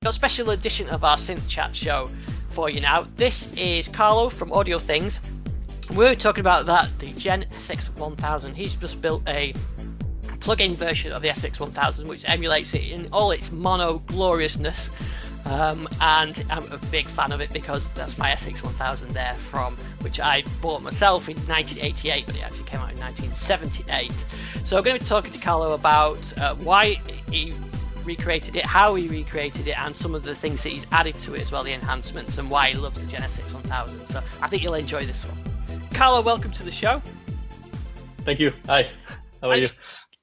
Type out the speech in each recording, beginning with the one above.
got a special edition of our Synth Chat show for you now. This is Carlo from Audiothings. We're talking about the Jen SX1000. He's just built a plug-in version of the SX1000 which emulates it in all its mono gloriousness, and I'm a big fan of it because that's my SX1000 there, from which I bought myself in 1988, but it actually came out in 1978. So I'm going to be talking to Carlo about why he recreated it, how he recreated it, and some of the things that he's added to it as well, the enhancements, and why he loves the Jen SX1000. So I think you'll enjoy this one. Carlo, welcome to the show. Thank you. Hi, how are you?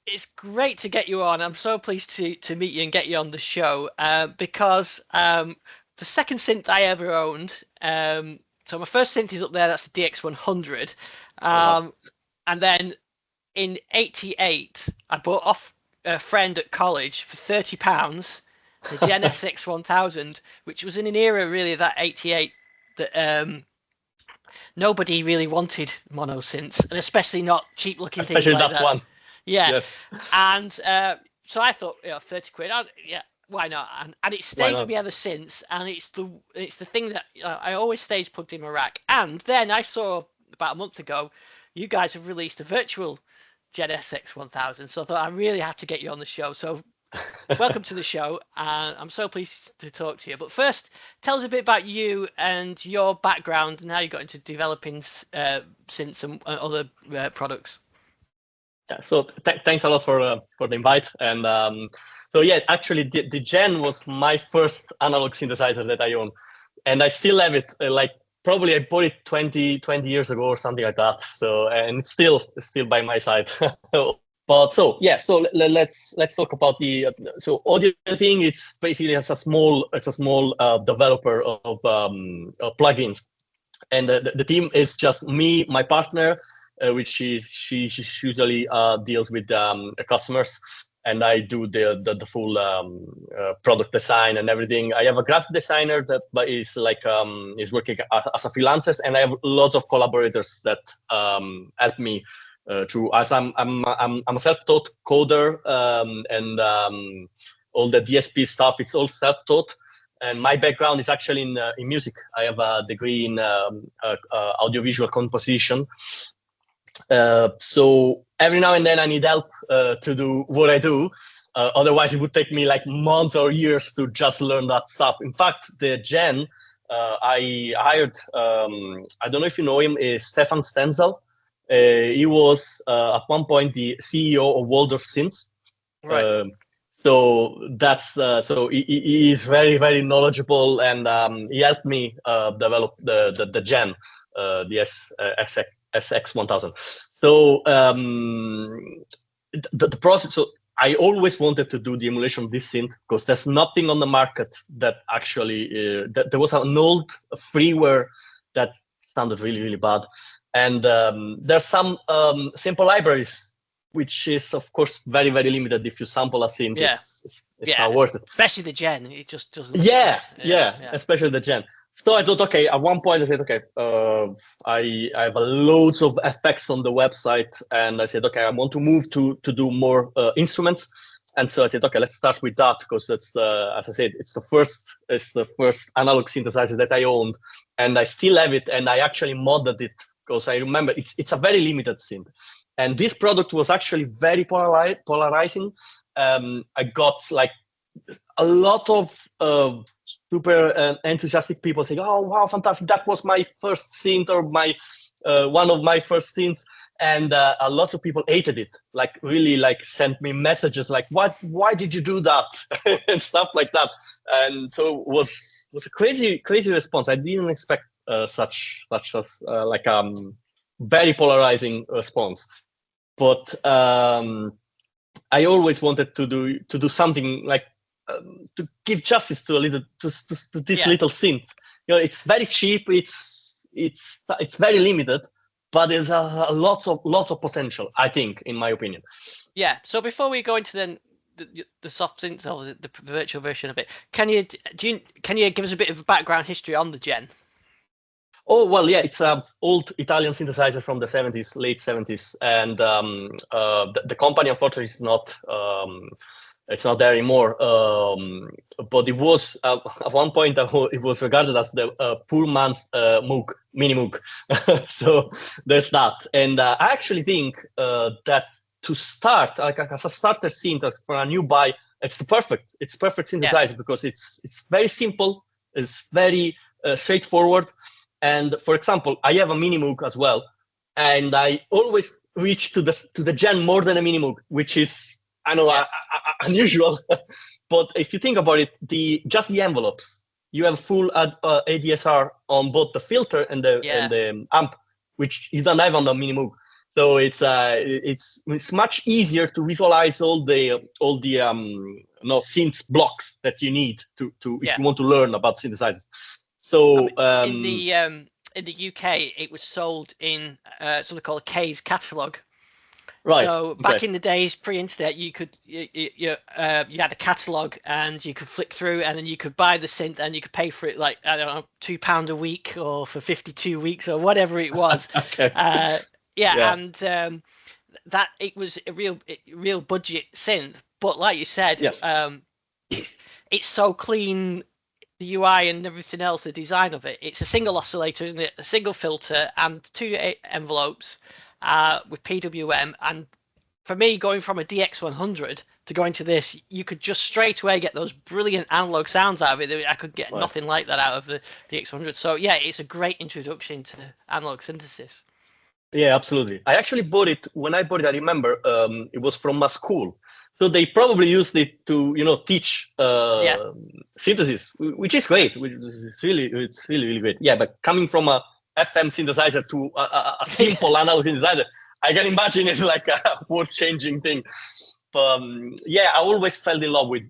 It's great to get you on. I'm so pleased to meet you and get you on the show because the second synth I ever owned, so my first synth is up there, that's the DX100, and then in '88 I bought off a friend at college for £30 the Jen SX1000, which was in an era really that '88 that nobody really wanted monosynths, and especially not cheap looking things like that. One. Yeah. Yes. And so I thought, 30 quid, yeah, why not? And it stayed with me ever since, and it's the thing that I always stays plugged in my rack. And then I saw about a month ago, you guys have released a virtual Jen SX1000, so I thought I really have to get you on the show. So welcome to the show, and I'm so pleased to talk to you. But first, tell us a bit about you and your background and how you got into developing synths and other products. Yeah, so thanks a lot for the invite. And so yeah, actually the Jen was my first analog synthesizer that I own, and I still have it. Probably I bought it 20 years ago or something like that. So, and it's still by my side. But so yeah, so let's talk about the so Audiothing. It's basically a small developer of plugins, and the team is just me, my partner, which she usually deals with customers, and I do the full product design and everything. I have a graphic designer that is is working as a freelancer, and I have lots of collaborators that help me through. As I'm a self-taught coder, and all the DSP stuff, it's all self-taught. And my background is actually in music. I have a degree in audiovisual composition. So every now and then I need help to do what I do. Otherwise, it would take me like months or years to just learn that stuff. In fact, the Jen, I hired, I don't know if you know him, is Stefan Stenzel. He was at one point the CEO of Waldorf Synths. Right. So that's so he is very, very knowledgeable, and he helped me develop the Jen, the SX1000. So the process. So I always wanted to do the emulation of this synth because there's nothing on the market that actually. There was an old freeware that sounded really, really bad, and there's some sample libraries, which is of course very, very limited. If you sample a synth, it's not worth it. Especially the Jen, it just doesn't. Yeah, especially the Jen. So I thought, okay, at one point I said, okay, I have loads of effects on the website, and I said, okay, I want to move to do more instruments. And so I said, okay, let's start with that, because that's as I said, it's the first analog synthesizer that I owned, and I still have it, and I actually modded it because I remember it's a very limited synth. And this product was actually very polarizing. I got like a lot of super enthusiastic people saying, "Oh wow, fantastic! That was my first synth, or my one of my first synths." And a lot of people hated it. Like really, like sent me messages like, "What? Why did you do that?" and stuff like that. And so it was a crazy response. I didn't expect such like very polarizing response. But I always wanted to do something like to give justice to this little synth. You know, it's very cheap. It's very limited, but there's a lot of potential, I think, in my opinion. Yeah. So before we go into then the soft synth or the virtual version of it, can you give us a bit of a background history on the Jen? Oh, well, yeah, it's an old Italian synthesizer from the 70s, late 70s. And the company, unfortunately, is not It's not there anymore. But it was at one point it was regarded as the poor man's Moog, mini Moog. So there's that. And I actually think that to start, like as a starter synth for a new buy, it's perfect synthesizer because it's very simple, it's very straightforward. And for example, I have a mini Moog as well, and I always reach to the Jen more than a mini Moog, which is unusual. But if you think about it, just the envelopes, you have full ADSR on both the filter and the amp, which you don't have on the mini Moog. So it's much easier to visualize all the synth blocks that you need to if you want to learn about synthesizers. So in the UK, it was sold in something called a K's catalog. Right. So back in the days pre-internet, you had a catalog and you could flick through, and then you could buy the synth and you could pay for it like, I don't know, £2 a week or for 52 weeks or whatever it was. Okay. And that it was a real budget synth. But like you said, it's so clean. The UI and everything else, the design of it. It's a single oscillator, isn't it? A single filter and 2 envelopes with PWM. And for me, going from a DX100 to going to this, you could just straight away get those brilliant analog sounds out of it. I could get nothing like that out of the DX100. So yeah, it's a great introduction to analog synthesis. Yeah, absolutely. I actually bought it. When I bought it, I remember it was from my school. So they probably used it to, teach synthesis, which is great. It's really great. Yeah, but coming from a FM synthesizer to a simple analog synthesizer, I can imagine it's like a world-changing thing. But I always fell in love with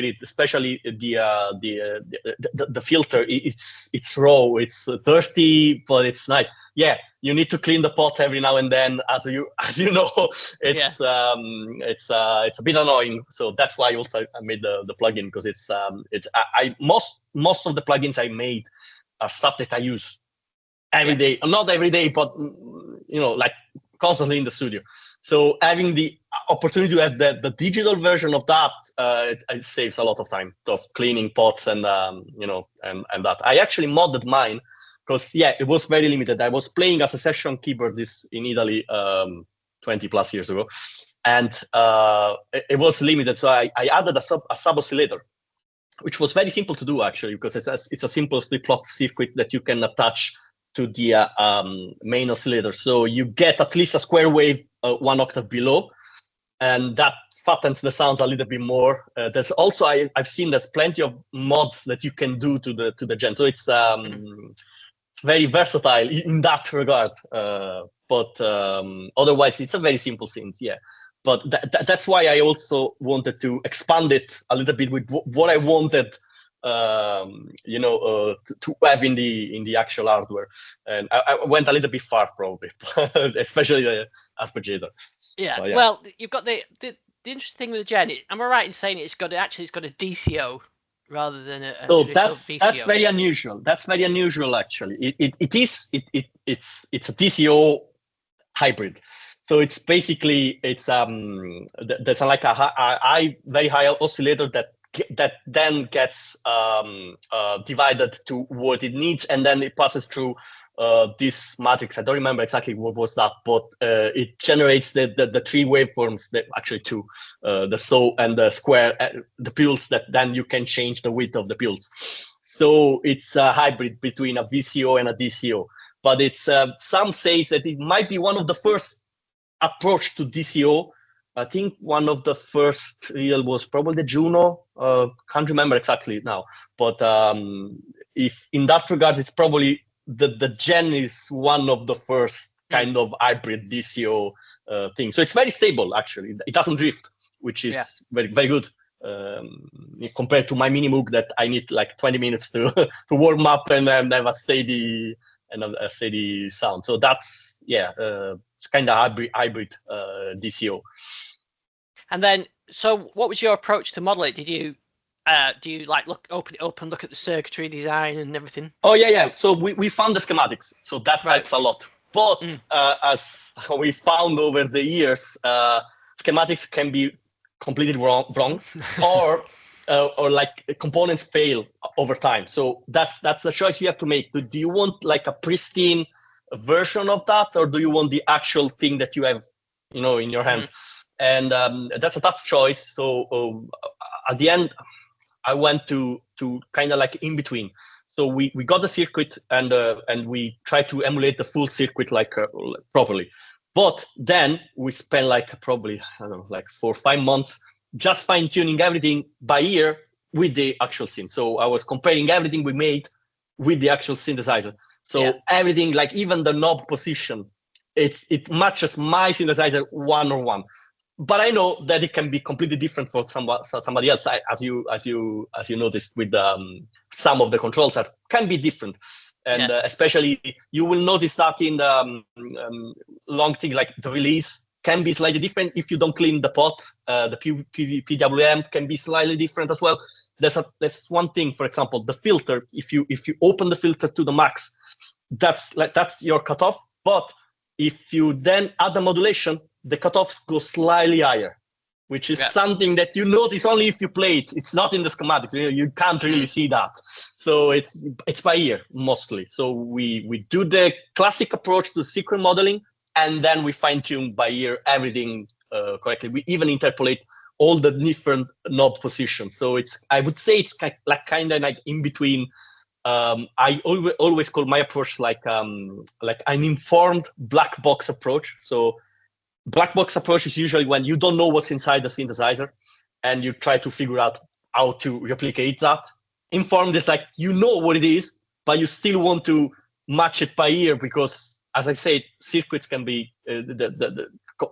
it, especially the filter. It's raw, it's dirty, but it's nice. Yeah, you need to clean the pot every now and then, as you know. It's a bit annoying. So that's why also I made the plugin, because most of the plugins I made are stuff that I use every day. Not every day, but like constantly in the studio. So having the opportunity to have the digital version of that, it saves a lot of time of cleaning pots and that. I actually modded mine because it was very limited. I was playing as a session keyboardist in Italy 20 plus years ago, and it was limited. So I added a sub oscillator, which was very simple to do actually, because it's a simple flip-flop circuit that you can attach to the main oscillator. So you get at least a square wave 1 octave below, and that fattens the sounds a little bit more. There's also I've seen there's plenty of mods that you can do to the Jen. So it's very versatile in that regard. But otherwise, it's a very simple synth. Yeah. But that's why I also wanted to expand it a little bit with what I wanted. To have in the actual hardware, and I went a little bit far probably, especially the arpeggiator. Yeah. Well, you've got the interesting thing with the Jen. Am I right in saying it's got a DCO rather than a so VCO? That's very unusual. That's very unusual actually. It's a DCO hybrid. So it's basically there's like a very high oscillator that then gets divided to what it needs, and then it passes through this matrix. I don't remember exactly what was that, but it generates the three waveforms, actually two, the saw and the square, the pulse, that then you can change the width of the pulse. So it's a hybrid between a VCO and a DCO. But it's some says that it might be one of the first approach to DCO. I think one of the first real was probably the Juno. Can't remember exactly now, but if in that regard, it's probably the Jen is one of the first kind of hybrid DCO thing. So it's very stable actually. It doesn't drift, which is very, very good compared to my mini Moog that I need like 20 minutes to warm up and then have a steady sound. So that's it's kind of hybrid DCO. And then, so what was your approach to model it? Did you do you like open it up and look at the circuitry design and everything? Oh yeah. So we found the schematics, so that helps a lot. But as we found over the years, schematics can be completely wrong, or like components fail over time. So that's the choice you have to make. Do you want like a pristine version of that, or do you want the actual thing that you have, in your hands? And that's a tough choice. So at the end, I went to kind of like in between. So we got the circuit and we tried to emulate the full circuit like properly. But then we spent like probably, I don't know, like 4 or 5 months just fine tuning everything by ear with the actual synth. So I was comparing everything we made with the actual synthesizer. So everything, like even the knob position, it matches my synthesizer 1-on-1. But I know that it can be completely different for somebody else. As you noticed with some of the controls can be different. And especially you will notice that in the long thing, like the release can be slightly different if you don't clean the pot. The PWM can be slightly different as well. That's one thing. For example, the filter. If you open the filter to the max, that's your cutoff. But if you then add the modulation, the cutoffs go slightly higher, which is something that you notice only if you play it. It's not in the schematics. You can't really see that. So it's by ear mostly. So we do the classic approach to sequence modeling, and then we fine tune by ear everything correctly. We even interpolate all the different knob positions. So I would say it's kind of like in between. I always call my approach like an informed black box approach. So black box approach is usually when you don't know what's inside the synthesizer and you try to figure out how to replicate that. Informed is like you know what it is, but you still want to match it by ear because, as I said, circuits can be, the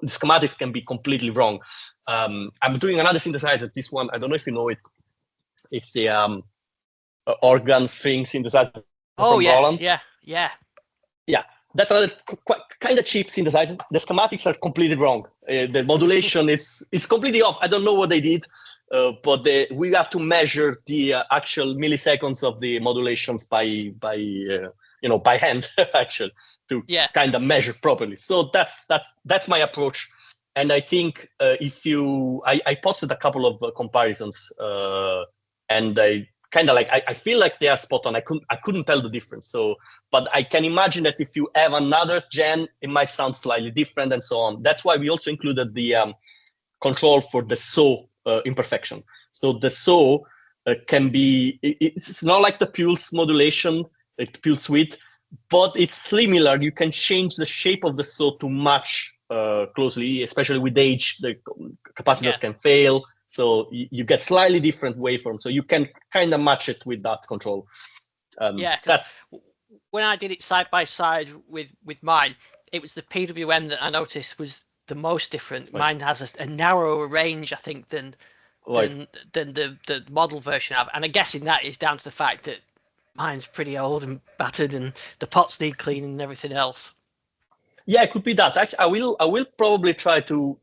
schematics can be completely wrong. I'm doing another synthesizer, this one, I don't know if you know it. It's the organ string synthesizer. Oh, yes, Roland. Yeah. That's another kind of cheap synthesizer. The schematics are completely wrong. The modulation is completely off. I don't know what they did, but we have to measure the actual milliseconds of the modulations by hand actually to kind of measure properly. So that's my approach. And I think I posted a couple of comparisons, and I feel like they are spot on. I couldn't tell the difference. So, but I can imagine that if you have another gen, it might sound slightly different and so on. That's why we also included the control for the saw imperfection. So the saw can be, it's not like the pulse modulation, like pulse width, but it's similar. You can change the shape of the saw to match closely, especially with age, the capacitors can fail. So you get slightly different waveforms. So you can kind of match it with that control. That's when I did it side by side with mine, it was the PWM that I noticed was the most different. Right. Mine has a narrower range, I think, than the model version of. And I'm guessing that is down to the fact that mine's pretty old and battered and the pots need cleaning and everything else. Yeah, it could be that. Actually, I will probably try to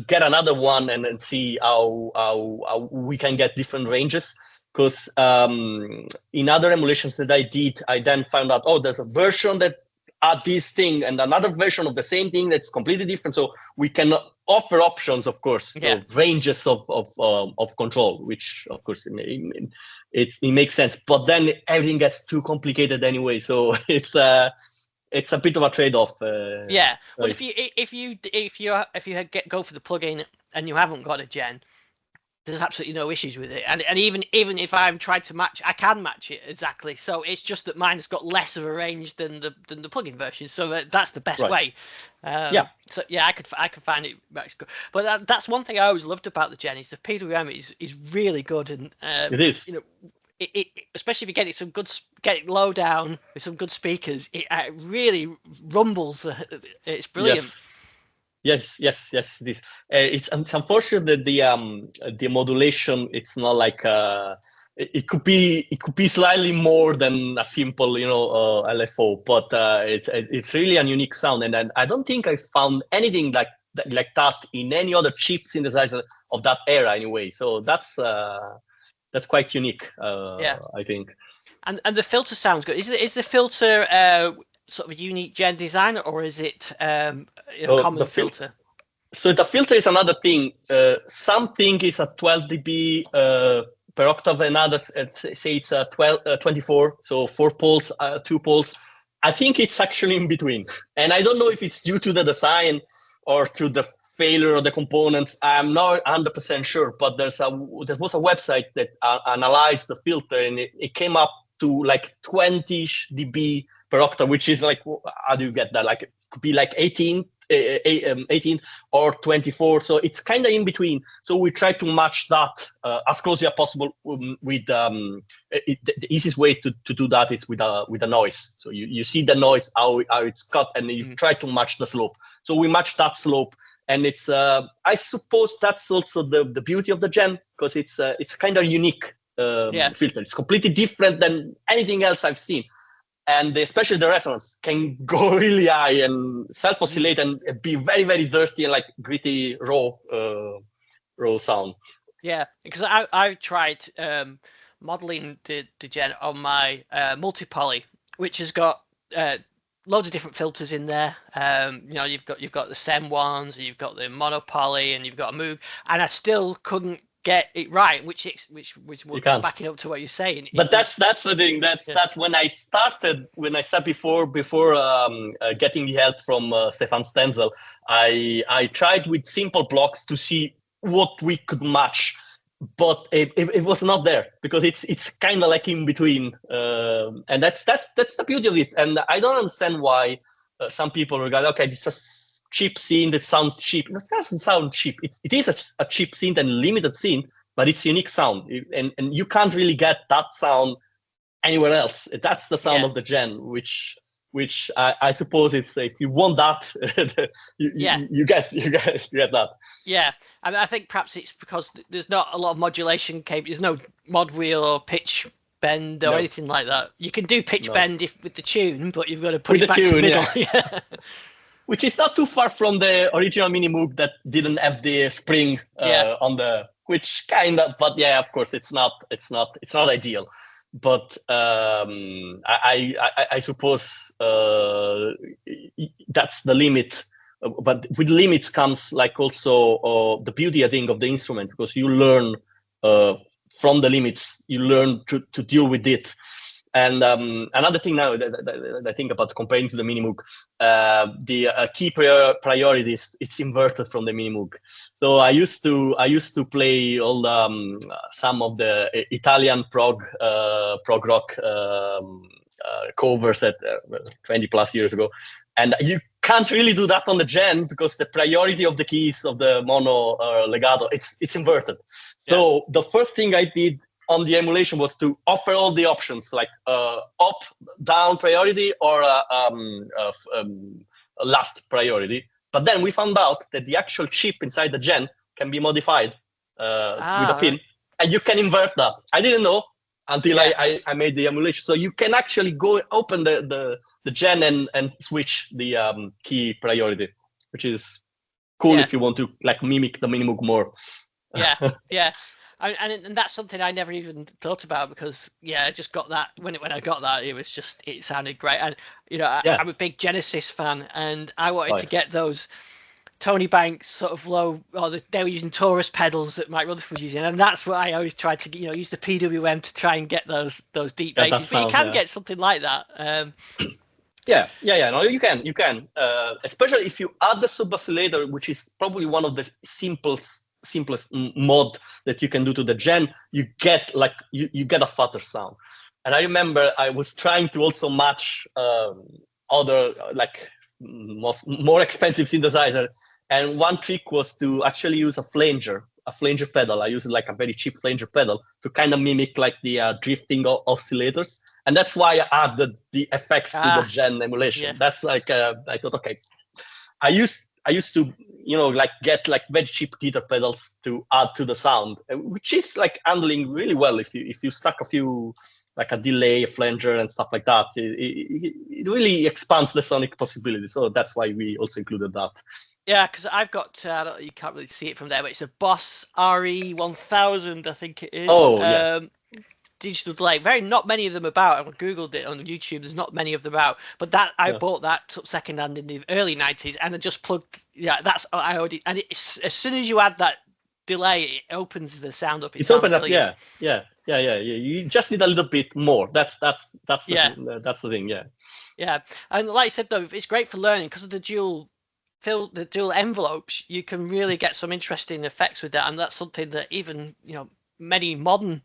get another one and see how we can get different ranges. Because in other emulations that I did, I then found out, there's a version that add this thing and another version of the same thing that's completely different. So we can offer options, of course, ranges of control, which of course it makes sense. But then everything gets too complicated anyway. So it's a bit of a trade-off. Well, if you go for the plugin and you haven't got a gen, there's absolutely no issues with it. And even if I'm trying to match, I can match it exactly. So it's just that mine's got less of a range than the plugin version. So that's the best way. So I could find it good. But that's one thing I always loved about the gen is the PWM is really good, and it is. It especially if you get it low down with some good speakers, it really rumbles. It's brilliant. Yes, it is. It's unfortunate that the modulation, it's not like it could be slightly more than a simple LFO, but it's really a unique sound, and I don't think I found anything like that in any other cheap synthesizer of that era anyway. So that's quite unique, I think. And the filter sounds good. Is the filter sort of a unique gen design, or is it common filter? So the filter is another thing. Something is at 12 dB per octave, another say it's 24, so 4 poles, 2 poles. I think it's actually in between, and I don't know if it's due to the design or to the failure of the components. I'm not 100% sure, but there was a website that analyzed the filter, and it came up to like 20 dB per octave, which is like, how do you get that? Like, it could be like 18 or 24, so it's kind of in between. So we try to match that as closely as possible with the easiest way to do that is with a noise. So you see the noise, how it's cut, and you try to match the slope. So we match that slope, and it's I suppose that's also the beauty of the Gen, because it's kind of unique filter. It's completely different than anything else I've seen. And especially the resonance can go really high and self-oscillate and be very, very dirty and like gritty, raw sound. Yeah, because I tried modeling the Gen on my multi-poly, which has got loads of different filters in there. You've got the SEM ones, and you've got the monopoly, and you've got a Moog, and I still couldn't get it right, which was backing up to what you're saying. But that's the thing. That's when I started before getting the help from Stefan Stenzel. I tried with simple blocks to see what we could match, but it was not there, because it's kind of like in between, and that's the beauty of it. And I don't understand why some people regard, okay, this is cheap scene that sounds cheap. It doesn't sound cheap. It is a cheap scene and limited scene, but it's unique sound, and you can't really get that sound anywhere else. That's the sound of the Gen, which I suppose it's, if you want that, you get that. Yeah, I mean, I think perhaps it's because there's not a lot of modulation cable. There's no mod wheel or pitch bend or anything like that. You can do pitch bend with the tune, but you've got to put it back to the middle. Yeah. Which is not too far from the original Mini Moog that didn't have the spring on the, which kind of, but yeah, of course, it's not ideal. But I suppose that's the limit. But with limits comes like also the beauty, I think, of the instrument, because you learn from the limits, you learn to deal with it. And another thing now that I think about comparing to the Mini Moog, the key priorities, it's inverted from the Mini Moog. So I used to play all some of the Italian prog rock covers at 20 plus years ago, and you can't really do that on the Gen, because the priority of the keys of the mono legato, it's inverted. So the first thing I did on the emulation was to offer all the options, like up, down priority, or last priority. But then we found out that the actual chip inside the Gen can be modified with a pin, and you can invert that. I didn't know until I made the emulation. So you can actually go open the Gen and switch the key priority, which is cool if you want to like mimic the Mini Moog more. Yeah. And that's something I never even thought about, because I just got that when I got that, it sounded great. And I'm a big Genesis fan, and I wanted to get those Tony Banks sort of low, or they were using Taurus pedals that Mike Rutherford was using, and that's what I always tried to use the PWM to try and get those deep basses. But you can get something like that. No, you can, especially if you add the sub oscillator, which is probably one of the simplest mod that you can do to the Gen. You get you get a fatter sound. And I remember I was trying to also match other like more expensive synthesizer, and one trick was to actually use a flanger pedal. I used like a very cheap flanger pedal to kind of mimic like the drifting oscillators, and that's why I added the effects to the Gen emulation. That's like I thought, okay, I used to like get like very cheap guitar pedals to add to the sound, which is like handling really well if you stack a few, like a delay, a flanger, and stuff like that. It really expands the sonic possibilities. So that's why we also included that. Yeah, because I've got you can't really see it from there, but it's a Boss RE1000, I think it is. digital delay. Not many of them about. I googled it on YouTube. There's not many of them out. But I bought that secondhand in the early 90s, and I just plugged. Yeah, that's I already. And as soon as you add that delay, it opens the sound up. It's opened up. Yeah. You just need a little bit more. That's the thing. Yeah. Yeah, and like I said though, it's great for learning because of the dual envelopes. You can really get some interesting effects with that, and that's something that even many modern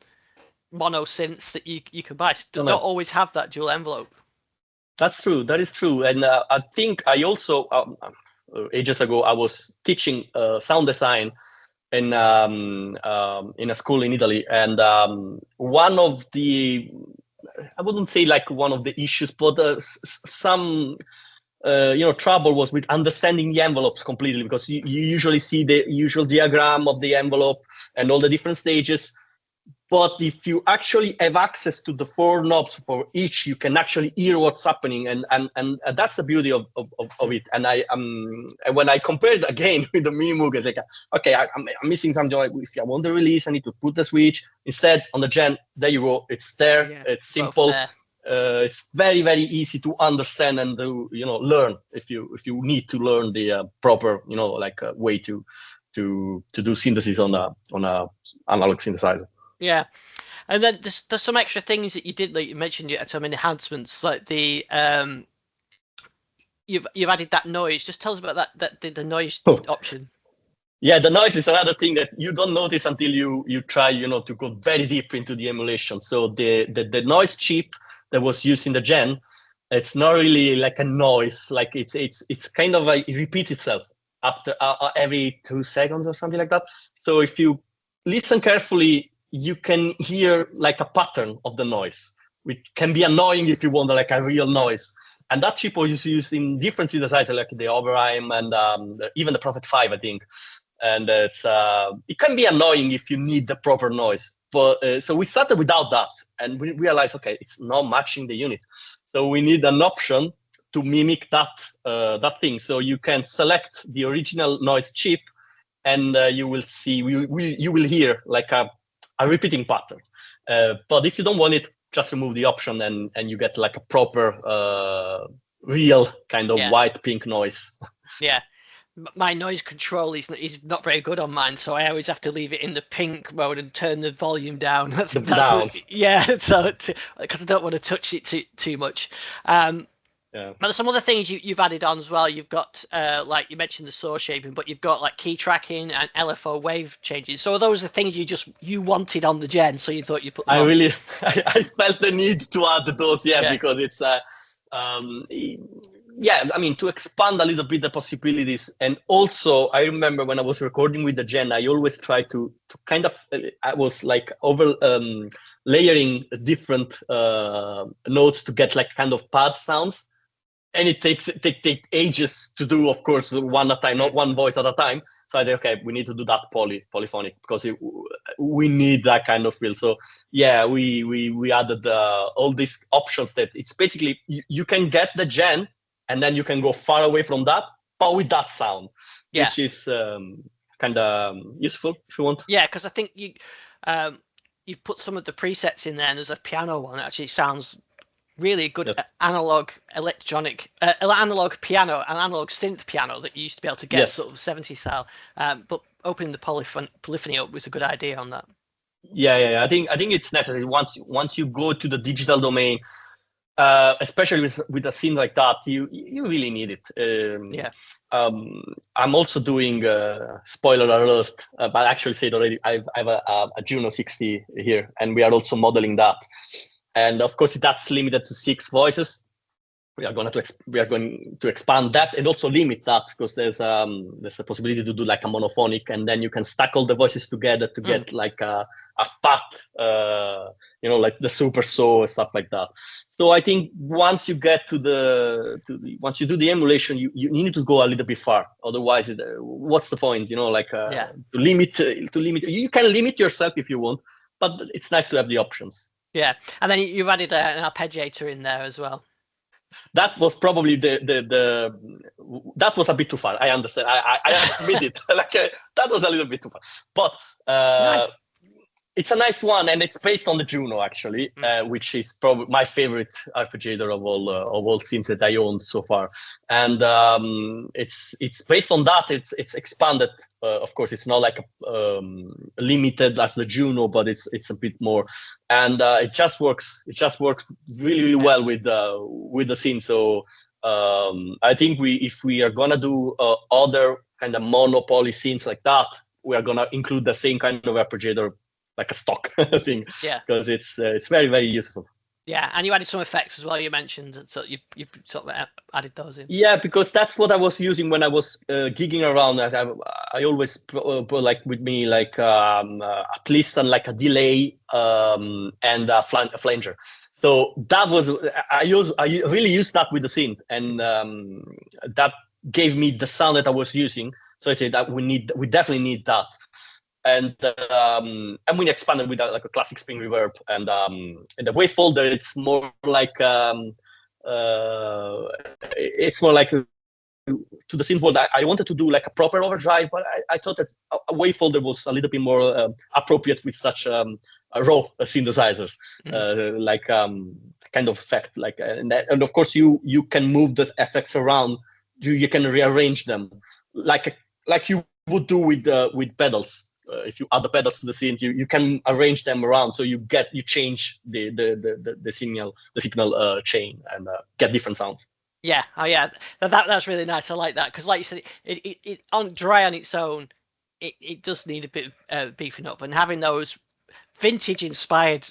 mono synths that you can buy do not always have that dual envelope. That's true. That is true. And I think I also ages ago I was teaching sound design in a school in Italy, and one of the, I wouldn't say like one of the issues, but some trouble was with understanding the envelopes completely, because you usually see the usual diagram of the envelope and all the different stages. But if you actually have access to the 4 knobs for each, you can actually hear what's happening, and that's the beauty of it. And and when I compared again with the Mini Moog, it's like, okay, I'm missing something. Like if I want to release, I need to put the switch. Instead, on the Jen, there you go. It's there. Yeah, it's simple. It's very, very easy to understand and to learn if you need to learn the proper way to do synthesis on a analog synthesizer. Yeah, and then there's some extra things that you did, like you mentioned, you had some enhancements, like the you've added that noise. Just tell us about that the noise option. Yeah, the noise is another thing that you don't notice until you try to go very deep into the emulation. So the noise chip that was used in the Jen, it's not really like a noise. Like it's kind of like it repeats itself after every 2 seconds or something like that. So if you listen carefully, you can hear like a pattern of the noise, which can be annoying if you want like a real noise. And that chip was used in different synthesizers, like the Oberheim and even the Prophet 5, I think. And it can be annoying if you need the proper noise. But so we started without that, and we realized, okay, it's not matching the unit. So we need an option to mimic that thing. So you can select the original noise chip, and you will see, you will hear like a repeating pattern. But if you don't want it, just remove the option, and you get like a proper real kind of white pink noise. Yeah, my noise control is not very good on mine, so I always have to leave it in the pink mode and turn the volume down. Yeah, so because I don't want to touch it too much. Yeah. But there's some other things you've added on as well. You've got, like you mentioned, the saw shaping, but you've got like key tracking and LFO wave changes. So those are things you wanted on the Jen, so you thought you'd put them on. I felt the need to add those, because it's, I mean, to expand a little bit the possibilities. And also, I remember when I was recording with the Jen, I always tried to kind of, I was like over layering different notes to get like kind of pad sounds. And it takes ages to do, of course, one at a time, not one voice at a time. So I said, okay, we need to do that polyphonic, because we need that kind of feel. So yeah, we added all these options that it's basically you can get the Jen, and then you can go far away from that, but with that sound, which is kind of useful if you want. Yeah, because I think you've put some of the presets in there, and there's a piano one that actually sounds really good. Analog electronic analog piano and analog synth piano that you used to be able to get sort of 70s style, but opening the polyphony up was a good idea on that. I think it's necessary once you go to the digital domain, especially with a synth like that, you really need it. I'm also doing spoiler alert, but I actually said already I have a Juno 60 here, and we are also modeling that. And of course, that's limited to 6 voices. We are going to expand that and also limit that, because there's a possibility to do like a monophonic, and then you can stack all the voices together to get like a fat, like the super saw and stuff like that. So I think once you get once you do the emulation, you need to go a little bit far. Otherwise, what's the point? To limit. You can limit yourself if you want, but it's nice to have the options. Yeah, and then you've added an arpeggiator in there as well. That was probably that was a bit too far. I understand. I admit it. That was a little bit too far. But nice. It's a nice one, and it's based on the Juno actually, which is probably my favorite arpeggiator of all synths that I owned so far. And it's based on that. It's expanded. Of course, it's not like limited as the Juno, but it's a bit more. And it just works. It just works really, really well with the synth. So I think if we are gonna do other kind of monopoly synths like that, we are gonna include the same kind of arpeggiator, like a stock thing, because it's very, very useful. Yeah, and you added some effects as well. You mentioned, so you sort of added those in. Yeah, because that's what I was using when I was gigging around. I always put like with me like at least like a delay and a flanger. So that was I really used that with the synth, and that gave me the sound that I was using. So I said that we definitely need that. And we expanded with like a classic spin reverb, and the wave folder, it's more like to the synth world. I wanted to do like a proper overdrive, but I thought that a wave folder was a little bit more appropriate with such raw synthesizers, like kind of effect. Like and of course you can move the effects around. You can rearrange them like you would do with pedals. If you add the pedals to the synth, you can arrange them around, so you change the signal chain and get different sounds. Yeah, oh yeah, that's really nice. I like that, because like you said, it on dry on its own, it does need a bit of beefing up, and having those vintage inspired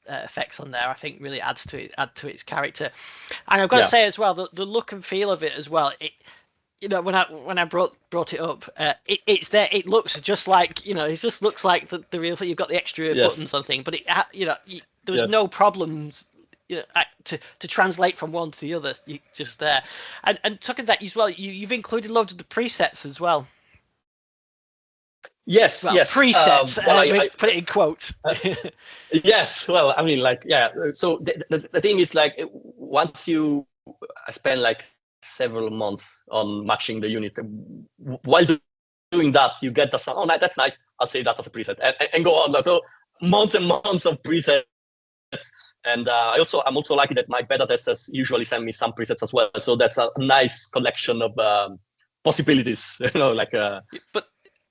effects on there, I think really adds to its character. And I've got to say as well, the look and feel of it as well. When I brought it up, it's there. It looks just like, it just looks like the real thing. You've got the extra buttons on thing, but there was no problems to translate from one to the other. Just there, and talking that as well, you've included loads of the presets as well. Yes, presets. I put it in quotes. Yes, well, I mean, like, yeah. So the thing is, like, once I spend like several months on matching the unit. While doing that, you get the sound. Oh, that's nice. I'll save that as a preset and go on. So months and months of presets. And I'm also lucky that my beta testers usually send me some presets as well. So that's a nice collection of possibilities. But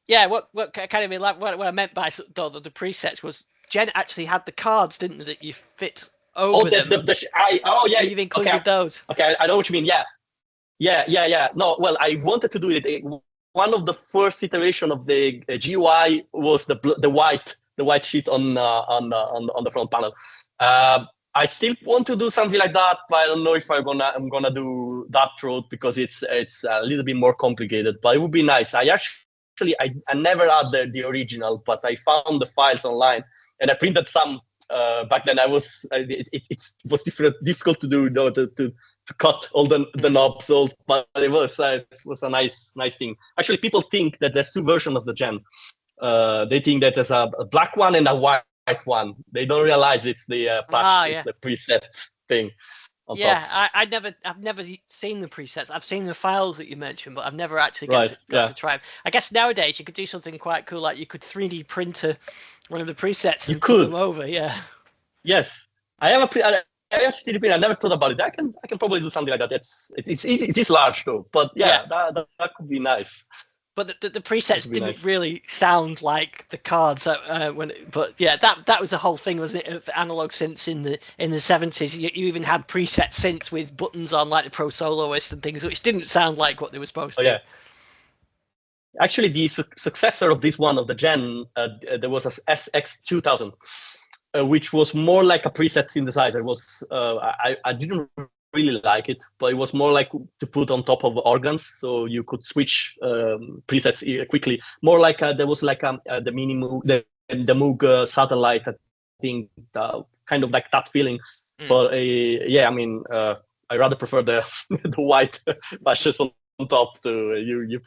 yeah, what kind of what I meant by the presets was Jen actually had the cards, didn't they, that you fit over them? Yeah. You've included those. Okay, I know what you mean. Yeah. No, well, I wanted to do it. One of the first iteration of the GUI was the white sheet on the front panel. I still want to do something like that, but I don't know if I'm gonna do that road, because it's a little bit more complicated. But it would be nice. I never had the original, but I found the files online and I printed some. Back then, it was difficult to do, to cut all the knobs, but it was a nice thing. Actually, people think that there's two versions of the Jen. They think that there's a black one and a white one. They don't realize it's the patch, it's the preset thing. I've never seen the presets. I've seen the files that you mentioned, but I've never actually got to try them. I guess nowadays you could do something quite cool, like you could 3D printer one of the presets and put them over. Yeah. Yes, I have I actually 3D printer. I never thought about it. I can probably do something like that. It is large though, but that could be nice. But the presets didn't really sound like the cards that that was the whole thing, wasn't it? Of analog synths in the 70s, you even had preset synths with buttons on, like the Pro Soloist and things, which didn't sound like what they were supposed to. Yeah. Actually, the successor of this one, of the Jen, there was a SX1000, which was more like a preset synthesizer. It was I didn't really like it, but it was more like to put on top of organs, so you could switch presets quickly. More like there was like the mini Moog, the Moog satellite, I think, kind of like that feeling. But I mean, I rather prefer the white patches on top. To you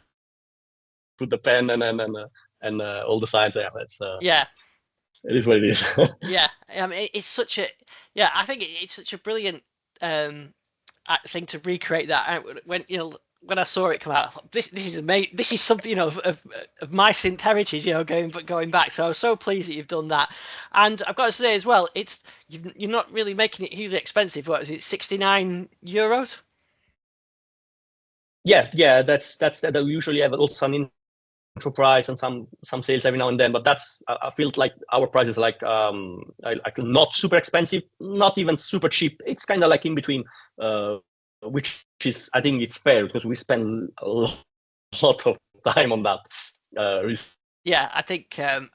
put the pen and all the signs. It is what it is. Yeah, I mean, it's such a I think it's such a brilliant thing to recreate that. When when I saw it come out, I thought, this is amazing. This is something, of my synth heritage, going back. So I was so pleased that you've done that. And I've got to say as well, you're not really making it hugely expensive. What is it, €69? Yeah. That's that. We usually have also some intro price and some sales every now and then. But I feel like our price is like not super expensive, not even super cheap. It's kind of like in between. Which is, I think it's fair because we spend a lot of time on that. Yeah, I think, and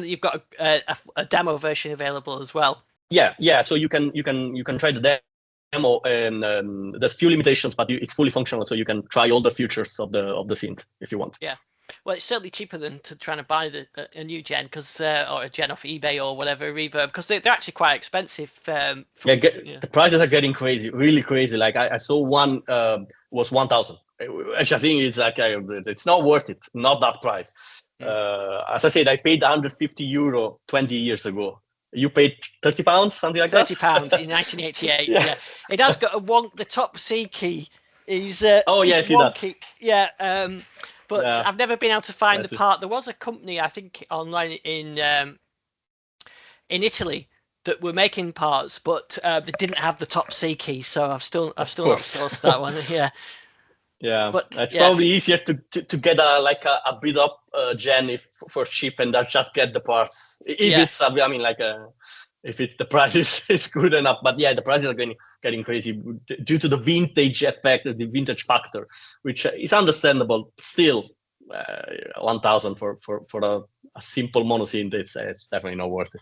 you've got a demo version available as well. Yeah. So you can try the demo, and there's few limitations, but it's fully functional. So you can try all the features of the synth if you want. Yeah. Well, it's certainly cheaper than trying to buy a new gen, or a gen off eBay or whatever, reverb, because they're actually quite expensive. The prices are getting crazy, really crazy. Like I saw one was 1,000, which I think it's like it's not worth it, not that price. As I said, I paid €150 20 years ago. You paid £30, something like that. £30 in 1988. Yeah. It has got the top C key is wonky. But I've never been able to find the part. There was a company, I think, online in Italy that were making parts, but they didn't have the top C key. So I've still not sourced that one. Yeah. Yeah, but it's probably easier to get a beat up gen for cheap and just get the parts. If it's the price is good enough. But yeah, the prices are getting crazy due to the vintage effect, the vintage factor, which is understandable. Still, 1,000 for a simple monosynth, it's definitely not worth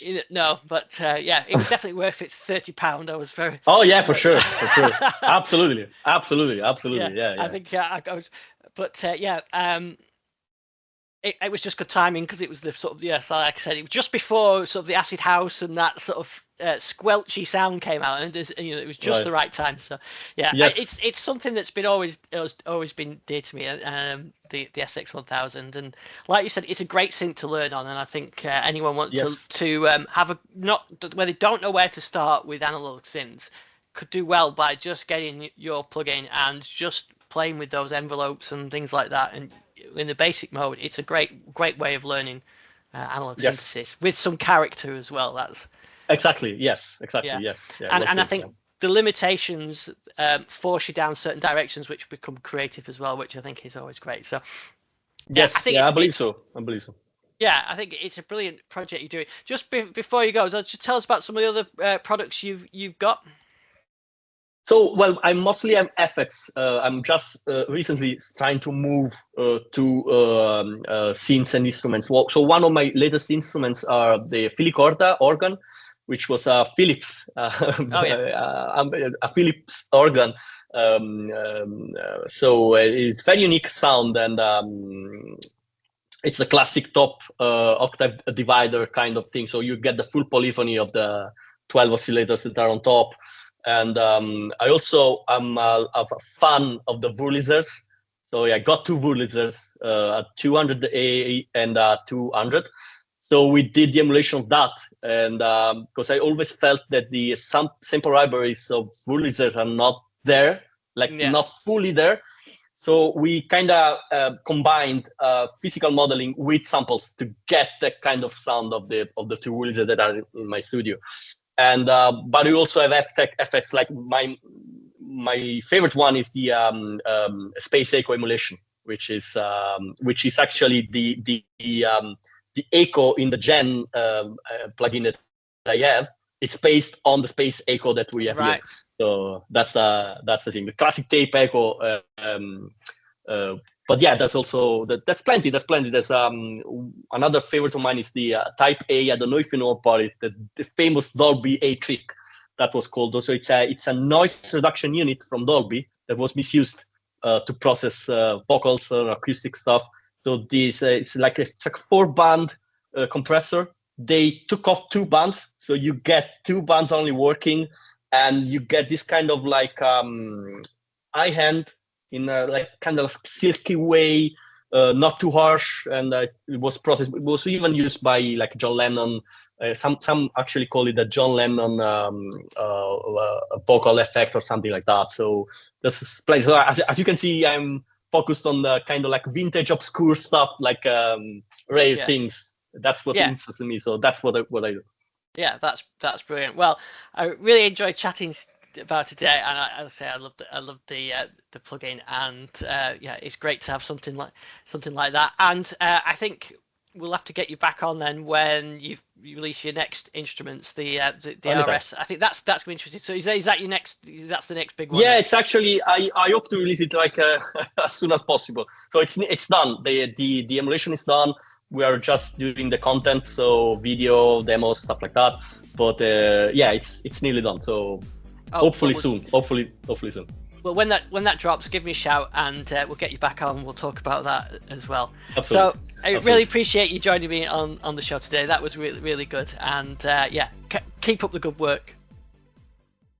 it. No, but it was definitely worth it. £30. I was very. Oh yeah, for sure. Absolutely. Yeah. I think I was, but It was just good timing because it was the sort of like I said, it was just before sort of the acid house and that sort of squelchy sound came out, and it was just the right time. So it's something that's been always been dear to me. The SX1000, and like you said, it's a great synth to learn on, and I think anyone wants to have where they don't know where to start with analog synths could do well by just getting your plugin and just playing with those envelopes and things like that, and in the basic mode, it's a great way of learning analog synthesis with some character as well. That's exactly yes. Yeah, and I think the limitations force you down certain directions, which become creative as well, which I think is always great. So I believe so. Yeah, I think it's a brilliant project you're doing. Just before you go, just tell us about some of the other products you've got. So, well, I mostly am FX. I'm just recently trying to move to synths and instruments. So one of my latest instruments are the filicorda organ, which was a Philips, a Philips organ. So it's very unique sound, and it's a classic top octave divider kind of thing. So you get the full polyphony of the 12 oscillators that are on top. And I also am a fan of the Wurlitzers. So I got two Wurlitzers, a 200A and a 200. So we did the emulation of that. And because I always felt that the sample libraries of Wurlitzers are not there, not fully there. So we kind of combined physical modeling with samples to get the kind of sound of the two Wurlitzers that are in my studio. And but we also have effects like my favorite one is the space echo emulation, which is actually the echo in the Jen plugin that I have. It's based on the space echo that we have here. So that's the thing. The classic tape echo. But yeah, that's plenty. There's another favorite of mine is the Type A. I don't know if you know about it. The famous Dolby A trick that was called. Also, it's a noise reduction unit from Dolby that was misused to process vocals or acoustic stuff. So this it's like a 4-band compressor. They took off 2 bands, so you get 2 bands only working, and you get this kind of like eye hand in a like kind of silky way not too harsh, and it was processed. It was even used by like John Lennon. Some actually call it a John Lennon vocal effect or something like that. So this is plenty. So as you can see, I'm focused on the kind of like vintage, obscure stuff, like rare things. That's what interests me. So that's what I do. Yeah, that's brilliant. Well, I really enjoyed chatting about today, and as I say, I love the plugin, and it's great to have something like that. And I think we'll have to get you back on then when you release your next instruments, the RS. I think that's going to be interesting. So is that your next? That's the next big one. Yeah, it's actually I hope to release it like as soon as possible. So it's done. The emulation is done. We are just doing the content, so video, demos, stuff like that. But it's nearly done. So hopefully soon. Hopefully soon. Well, when that drops, give me a shout, and we'll get you back on. We'll talk about that as well. Absolutely. So I really appreciate you joining me on the show today. That was really, really good. And keep up the good work.